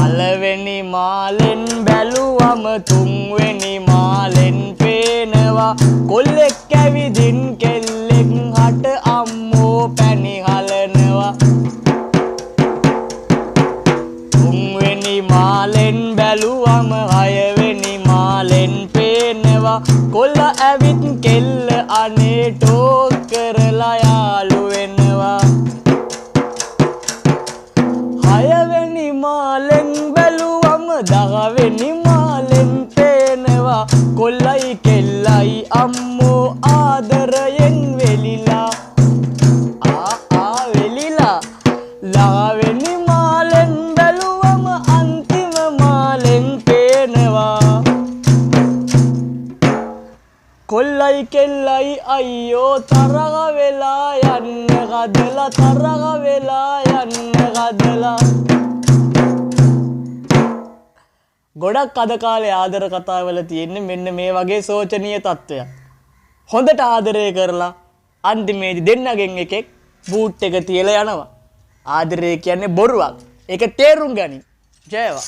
පළවෙනි මාලෙන් බැලුවම තුන්වෙනි මාලෙන් පේනවා කොල්ලෙක් ඇවිදින් කෙල්ලෙක් හට අම්මෝ පැණි හලනවා තුන්වෙනි මාලෙන් බැලුවම හයවෙනි මාලෙන් පේනවා කොල්ල ඇවිත් කෙල්ල අනේ ටෝක් කරලා යාළු වෙනවා හයවෙනි මාලෙන් බැලුවම දහවෙනි මාලෙන් පේනවා කොල්ලයි කෙල්ලයි අම්මෝ ආදරයෙන් වෙලිලා වෙලිලා ලහවෙනි මාලෙන් බැලුවම අන්තිම මාලෙන් පේනවා කොල්ලයි කෙල්ලයි අයියෝ තරහ වෙලා යන්න කදලා තරහ වෙලා යන්න කදලා ගොඩක් අද කාලේ ආදර කතාවල තියෙන්නේ මෙන්න මේ වගේ සෝචනීය තත්ත්වයක්. හොඳට ආදරය කරලා අන්තිමේදී දෙන්නගෙන් එකෙක් බූට් එක තියලා යනවා. ආදරය කියන්නේ බොරුවක්. ඒක තේරුම් ගනි. ජයවා.